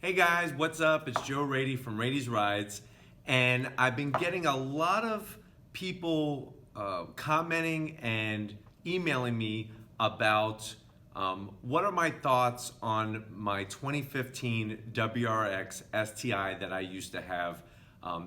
Hey guys, what's up? It's Joe Raiti from Raiti's Rides, and I've been getting a lot of people commenting and emailing me about what are my thoughts on my 2015 WRX STI that I used to have.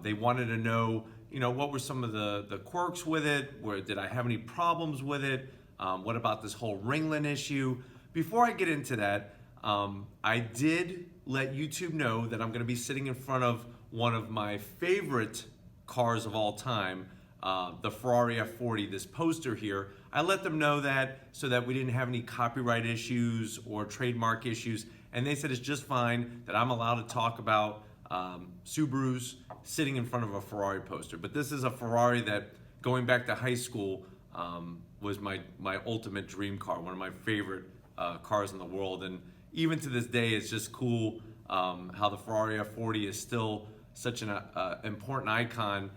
They wanted to know, what were some of the quirks with it? Did I have any problems with it? What about this whole ringlet issue? Before I get into that, I did let YouTube know that I'm going to be sitting in front of one of my favorite cars of all time, the Ferrari F40, this poster here. I let them know that so that we didn't have any copyright issues or trademark issues, and they said it's just fine that I'm allowed to talk about Subarus sitting in front of a Ferrari poster. But this is a Ferrari that, going back to high school, was my ultimate dream car, one of my favorite cars in the world. And even to this day, it's just cool how the Ferrari F40 is still such an important icon,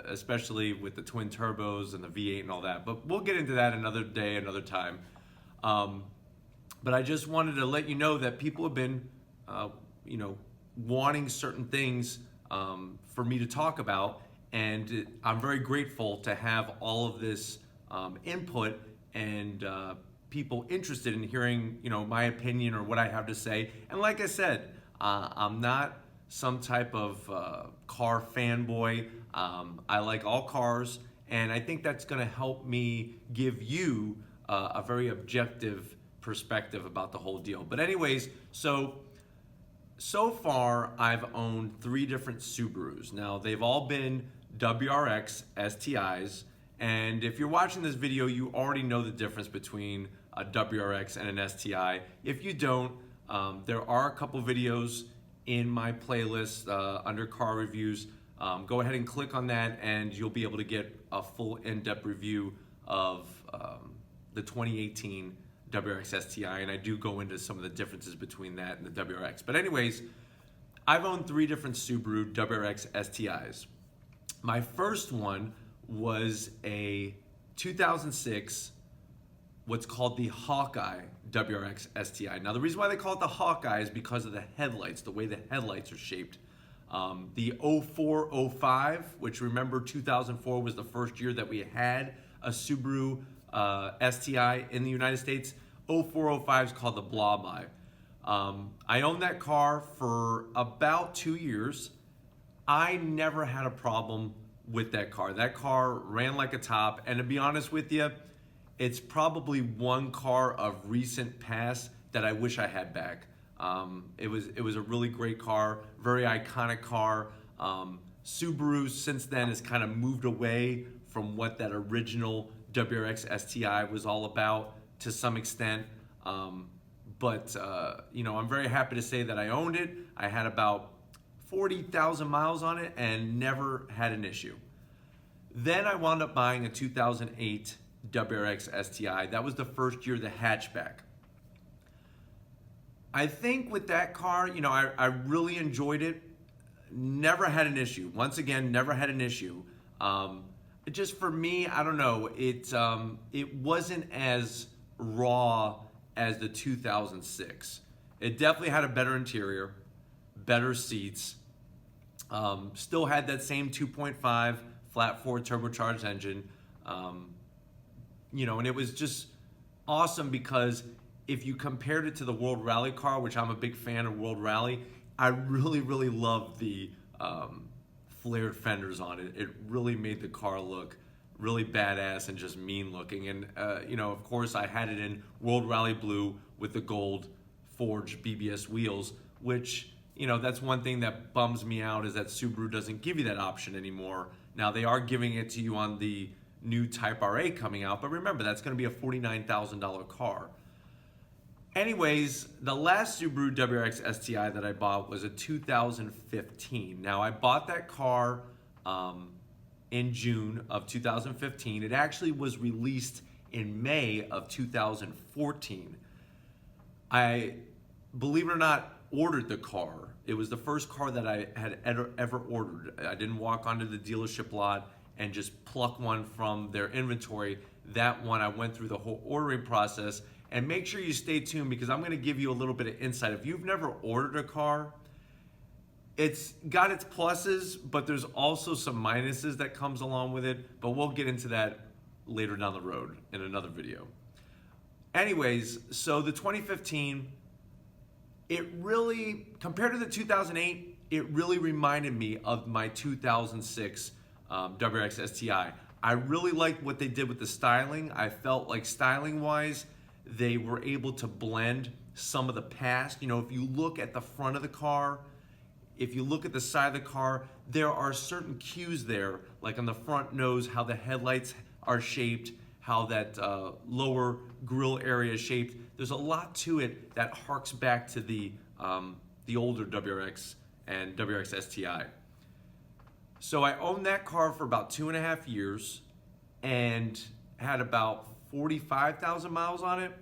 especially with the twin turbos and the V8 and all that. But we'll get into that another day, another time. But I just wanted to let you know that people have been, wanting certain things for me to talk about, and I'm very grateful to have all of this input and people interested in hearing, my opinion or what I have to say. And like I said, I'm not some type of car fanboy. I like all cars, and I think that's going to help me give you a very objective perspective about the whole deal. But anyways, so far I've owned 3 different Subarus. Now they've all been WRX STIs, and if you're watching this video, you already know the difference between a WRX and an STI. If you don't, there are a couple videos in my playlist under car reviews. Go ahead and click on that, and you'll be able to get a full in-depth review of the 2018 WRX STI, and I do go into some of the differences between that and the WRX. But anyways, I've owned 3 different Subaru WRX STIs. My first one was a 2006, what's called the Hawkeye WRX STI. Now the reason why they call it the Hawkeye is because of the headlights, the way the headlights are shaped. The 0405, which, remember, 2004 was the first year that we had a Subaru STI in the United States. 0405 is called the Blob Eye. I owned that car for about 2 years. I never had a problem with that car. That car ran like a top, and to be honest with you, it's probably one car of recent past that I wish I had back. It was a really great car, very iconic car. Subaru since then has kind of moved away from what that original WRX STI was all about to some extent. But I'm very happy to say that I owned it. I had about 40,000 miles on it and never had an issue. Then I wound up buying a 2008 WRX STI. That was the first year, the hatchback. I think with that car, I really enjoyed it. Never had an issue. Once again, never had an issue. Just for me, I don't know. It wasn't as raw as the 2006. It definitely had a better interior, better seats. Still had that same 2.5 flat 4 turbocharged engine. And it was just awesome because if you compared it to the World Rally car, which I'm a big fan of World Rally, I really, really loved the flared fenders on it. It really made the car look really badass and just mean looking. And, of course, I had it in World Rally Blue with the gold forged BBS wheels, which, that's one thing that bums me out, is that Subaru doesn't give you that option anymore. Now, they are giving it to you on the new Type RA coming out, but remember, that's going to be a $49,000 car. Anyways, the last Subaru WRX STI that I bought was a 2015. Now, I bought that car in June of 2015. It actually was released in May of 2014. I, believe it or not, ordered the car. It was the first car that I had ever ordered. I didn't walk onto the dealership lot and just pluck one from their inventory. That one, I went through the whole ordering process, And make sure you stay tuned because I'm going to give you a little bit of insight. If you've never ordered a car, it's got its pluses, but there's also some minuses that comes along with it. But we'll get into that later down the road in another video. Anyways, so the 2015, it really, compared to the 2008, it really reminded me of my 2006 WRX STI. I really liked what they did with the styling. I felt like styling-wise, they were able to blend some of the past. You know, if you look at the front of the car, if you look at the side of the car, there are certain cues there, like on the front nose, how the headlights are shaped, how that lower grille area is shaped. There's a lot to it that harks back to the older WRX and WRX STI. So I owned that car for about 2.5 years and had about 45,000 miles on it.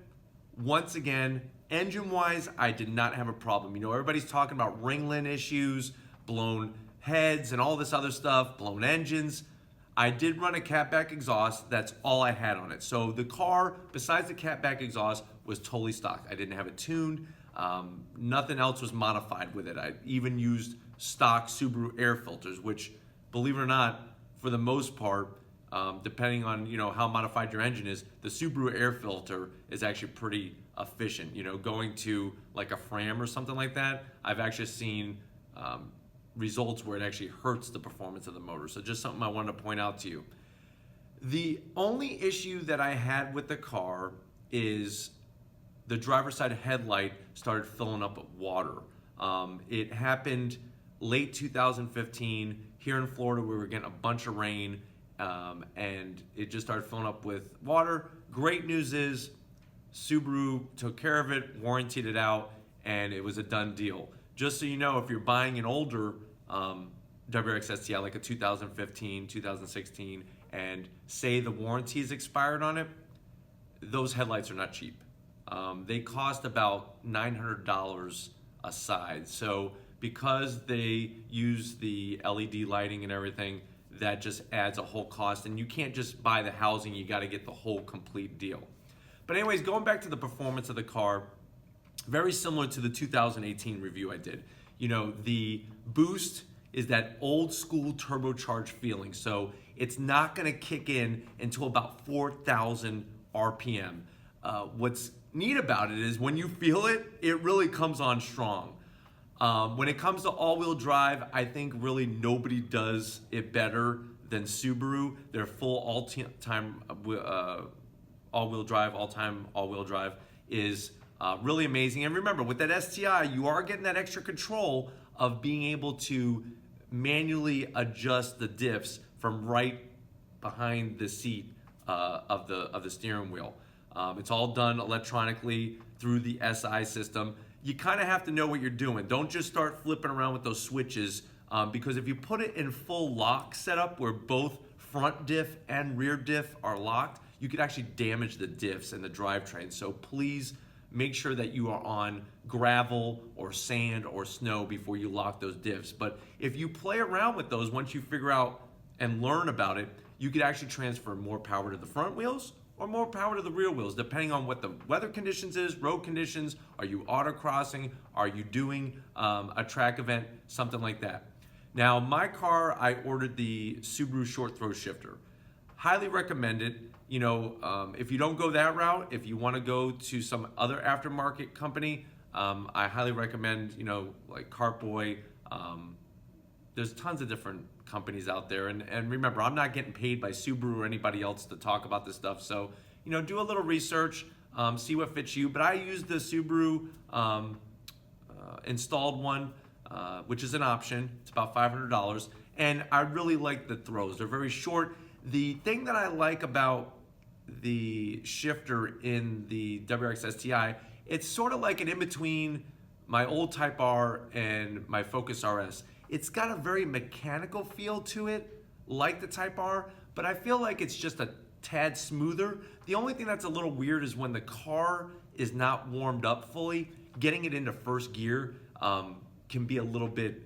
Once again, engine-wise, I did not have a problem. You know, everybody's talking about ringlet issues, blown heads, and all this other stuff, blown engines. I did run a catback exhaust. That's all I had on it. So the car, besides the catback exhaust, was totally stock. I didn't have it tuned. Nothing else was modified with it. I even used stock Subaru Air Filters, which, believe it or not, for the most part, depending on how modified your engine is, the Subaru Air Filter is actually pretty efficient. You know, going to like a Fram or something like that, I've actually seen results where it actually hurts the performance of the motor. So just something I wanted to point out to you. The only issue that I had with the car is the driver's side headlight started filling up with water. It happened late 2015 here in Florida. We were getting a bunch of rain and it just started filling up with water. Great news is Subaru took care of it, warrantied it out, and it was a done deal. Just so you know, if you're buying an older WRX STI, like a 2015, 2016, and say the warranty is expired on it, those headlights are not cheap. They cost about $900 a side. So because they use the LED lighting and everything, that just adds a whole cost. And you can't just buy the housing, you got to get the whole complete deal. But anyways, going back to the performance of the car, very similar to the 2018 review I did. You know, the boost is that old school turbocharged feeling. So it's not gonna kick in until about 4,000 RPM. What's neat about it is when you feel it, it really comes on strong. When it comes to all-wheel drive, I think really nobody does it better than Subaru. Their full all-time all-wheel drive is really amazing. And remember, with that STI, you are getting that extra control of being able to manually adjust the diffs from right behind the seat of the steering wheel. It's all done electronically through the SI system. You kind of have to know what you're doing. Don't just start flipping around with those switches because if you put it in full lock setup where both front diff and rear diff are locked, you could actually damage the diffs and the drivetrain. So please make sure that you are on gravel or sand or snow before you lock those diffs. But if you play around with those, once you figure out and learn about it, you could actually transfer more power to the front wheels or more power to the rear wheels, depending on what the weather conditions is, road conditions. Are you autocrossing? Are you doing a track event? Something like that. Now, my car, I ordered the Subaru short throw shifter. Highly recommend it. You know, if you don't go that route, if you want to go to some other aftermarket company, I highly recommend, you know, like Cartboy. There's tons of different companies out there. And remember, I'm not getting paid by Subaru or anybody else to talk about this stuff. So, you know, do a little research, see what fits you. But I use the Subaru installed one, which is an option. It's about $500. And I really like the throws. They're very short. The thing that I like about the shifter in the WRX STI, it's sort of like an in-between my old Type R and my Focus RS. It's got a very mechanical feel to it, like the Type R, but I feel like it's just a tad smoother. The only thing that's a little weird is when the car is not warmed up fully, getting it into first gear can be a little bit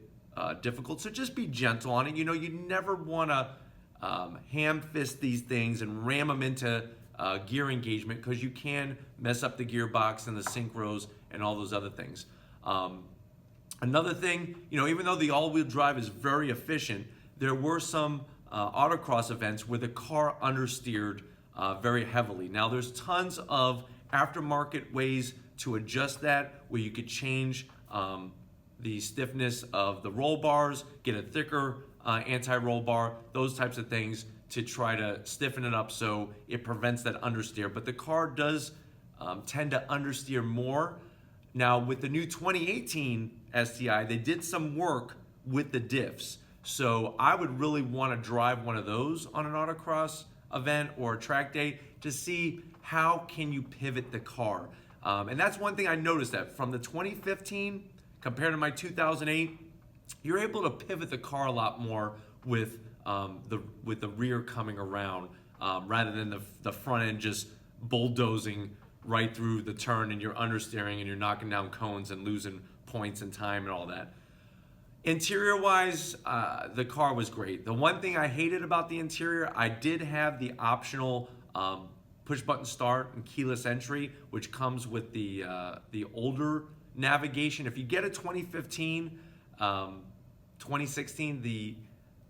difficult. So just be gentle on it. You know, you never want to ham fist these things and ram them into gear engagement, because you can mess up the gearbox and the synchros and all those other things. Another thing, even though the all-wheel drive is very efficient, there were some autocross events where the car understeered very heavily. Now there's tons of aftermarket ways to adjust that, where you could change the stiffness of the roll bars, get a thicker anti-roll bar, those types of things to try to stiffen it up so it prevents that understeer. But the car does tend to understeer more. Now with the new 2018 STI, they did some work with the diffs. So I would really want to drive one of those on an autocross event or a track day to see how can you pivot the car. And that's one thing I noticed, that from the 2015 compared to my 2008, you're able to pivot the car a lot more with the rear coming around rather than the front end just bulldozing right through the turn, and you're understeering and you're knocking down cones and losing points and time and all that. Interior wise, the car was great. The one thing I hated about the interior, I did have the optional push button start and keyless entry, which comes with the older navigation. If you get a 2015, 2016, the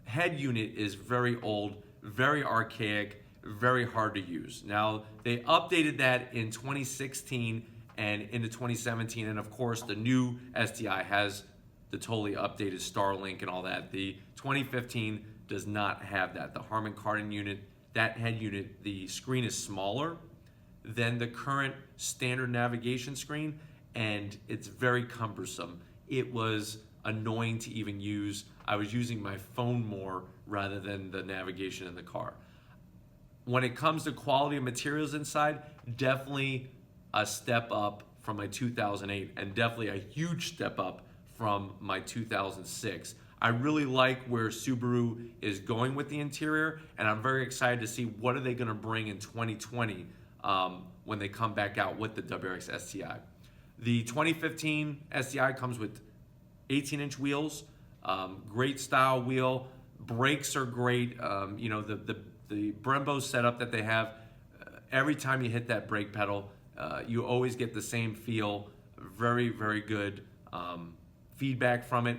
head unit is very old, very archaic, very hard to use. Now, they updated that in 2016 and into 2017, and of course, the new STI has the totally updated Starlink and all that. The 2015 does not have that. The Harman Kardon unit, that head unit, the screen is smaller than the current standard navigation screen, and it's very cumbersome. It was annoying to even use. I was using my phone more rather than the navigation in the car. When it comes to quality of materials inside, definitely a step up from my 2008, and definitely a huge step up from my 2006. I really like where Subaru is going with the interior, and I'm very excited to see what are they going to bring in 2020 when they come back out with the WRX STI. The 2015 STI comes with 18-inch wheels, great style wheel, brakes are great. The Brembo setup that they have, every time you hit that brake pedal, you always get the same feel. Very, very good feedback from it.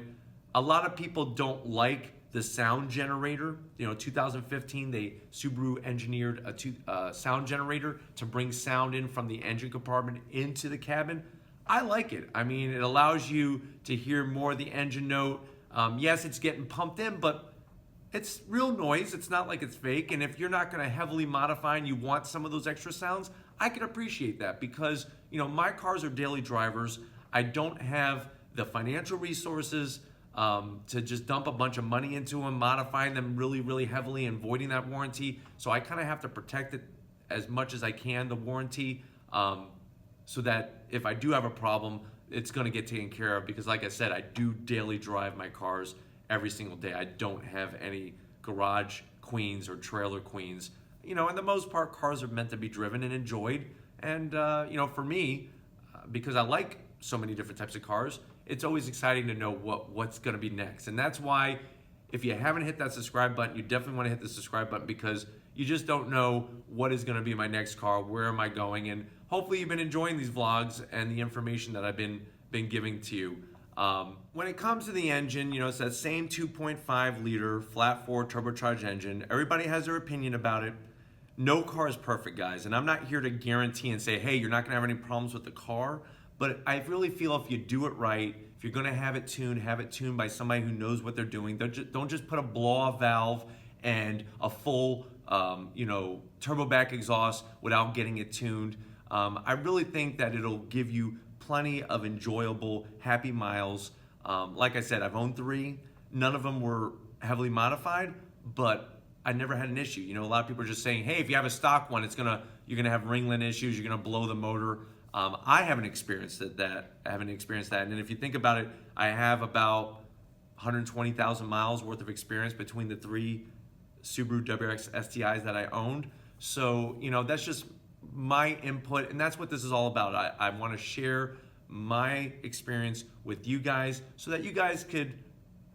A lot of people don't like the sound generator. 2015, Subaru engineered a sound generator to bring sound in from the engine compartment into the cabin. I like it. I mean, it allows you to hear more of the engine note. Yes, it's getting pumped in, but it's real noise. It's not like it's fake. And if you're not going to heavily modify and you want some of those extra sounds, I can appreciate that, because my cars are daily drivers. I don't have the financial resources to just dump a bunch of money into them, modifying them really, really heavily and voiding that warranty. So I kind of have to protect it as much as I can, the warranty, so that if I do have a problem, it's going to get taken care of, because like I said, I do daily drive my cars every single day. I don't have any garage queens or trailer queens. In the most part, cars are meant to be driven and enjoyed. And, for me, because I like so many different types of cars, it's always exciting to know what's going to be next. And that's why, if you haven't hit that subscribe button, you definitely want to hit the subscribe button, because you just don't know what is going to be my next car, where am I going, and hopefully you've been enjoying these vlogs and the information that I've been giving to you. When it comes to the engine, it's that same 2.5 liter flat 4 turbocharged engine. Everybody has their opinion about it. No car is perfect, guys, and I'm not here to guarantee and say, hey, you're not going to have any problems with the car, but I really feel if you do it right, if you're going to have it tuned by somebody who knows what they're doing. Don't just put a blow-off valve and a full turbo back exhaust without getting it tuned. I really think that it'll give you plenty of enjoyable, happy miles. Like I said, I've owned 3. None of them were heavily modified, but I never had an issue. A lot of people are just saying, hey, if you have a stock one, you're gonna have ringlet issues, you're gonna blow the motor. I haven't experienced that. And if you think about it, I have about 120,000 miles worth of experience between the 3 Subaru WRX STIs that I owned. So, that's just my input, and that's what this is all about. I want to share my experience with you guys so that you guys could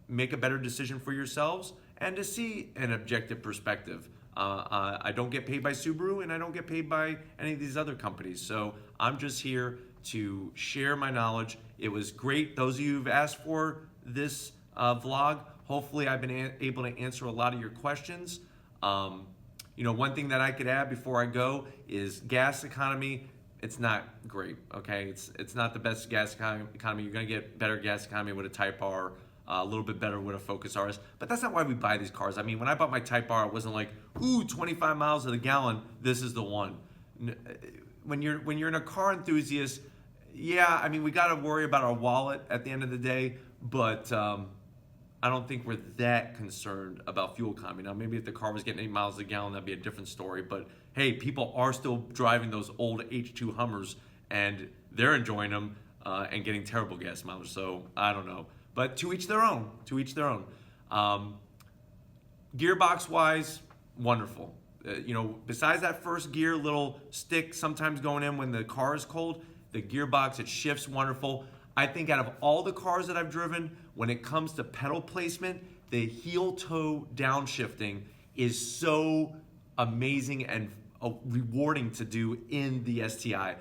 make a better decision for yourselves and to see an objective perspective. I don't get paid by Subaru, and I don't get paid by any of these other companies. So I'm just here to share my knowledge. It was great. Those of you who've asked for this vlog, hopefully I've been able to answer a lot of your questions. One thing that I could add before I go is gas economy. It's not great, okay? It's not the best gas economy. You're gonna get better gas economy with a Type R, a little bit better with a Focus RS, but that's not why we buy these cars. I mean, when I bought my Type R, it wasn't like, ooh, 25 miles to the gallon, this is the one. When you're in a car enthusiast, yeah, I mean, we gotta worry about our wallet at the end of the day, but I don't think we're that concerned about fuel economy. Now, maybe if the car was getting 8 miles a gallon, that'd be a different story. But hey, people are still driving those old H2 Hummers, and they're enjoying them and getting terrible gas mileage. So I don't know. But to each their own. To each their own. Gearbox-wise, wonderful. Besides that first gear little stick sometimes going in when the car is cold, the gearbox, it shifts wonderful. I think out of all the cars that I've driven, when it comes to pedal placement, the heel-toe downshifting is so amazing and rewarding to do in the STI.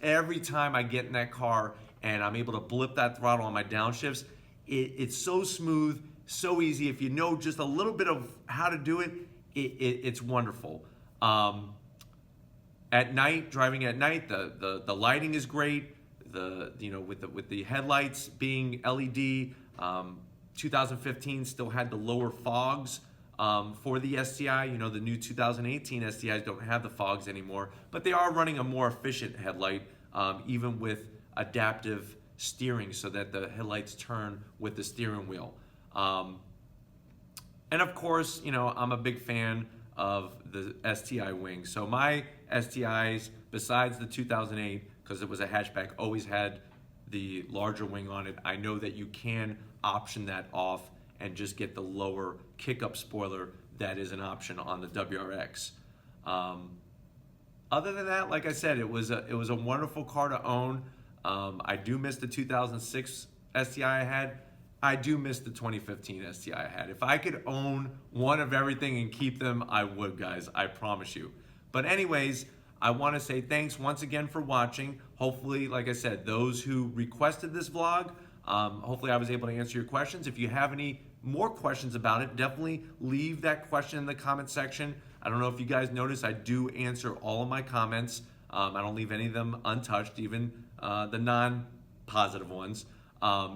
Every time I get in that car and I'm able to blip that throttle on my downshifts, it's so smooth, so easy. If you know just a little bit of how to do it, it's wonderful. At night, driving at night, the lighting is great. With the headlights being LED, 2015 still had the lower fogs for the STI. The new 2018 STIs don't have the fogs anymore, but they are running a more efficient headlight, even with adaptive steering, so that the headlights turn with the steering wheel. And of course, I'm a big fan of the STI wing. So my STIs, besides the 2008, because it was a hatchback, always had the larger wing on it. I know that you can option that off and just get the lower kick-up spoiler that is an option on the WRX. Other than that, like I said, it was a wonderful car to own. I do miss the 2006 STI I had. I do miss the 2015 STI I had. If I could own one of everything and keep them, I would, guys. I promise you. But anyways, I want to say thanks once again for watching. Hopefully, like I said, those who requested this vlog, hopefully I was able to answer your questions. If you have any more questions about it, definitely leave that question in the comment section. I don't know if you guys noticed, I do answer all of my comments. I don't leave any of them untouched, even the non-positive ones.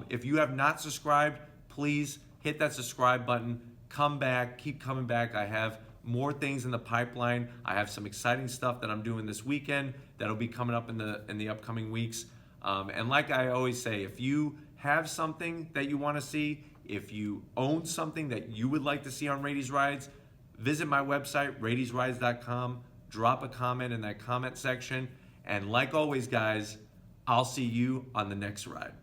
If you have not subscribed, please hit that subscribe button. Come back, keep coming back. I have more things in the pipeline. I have some exciting stuff that I'm doing this weekend that'll be coming up in the upcoming weeks. And like I always say, if you have something that you want to see, if you own something that you would like to see on Raiti's Rides, visit my website, raitisrides.com. Drop a comment in that comment section. And like always, guys, I'll see you on the next ride.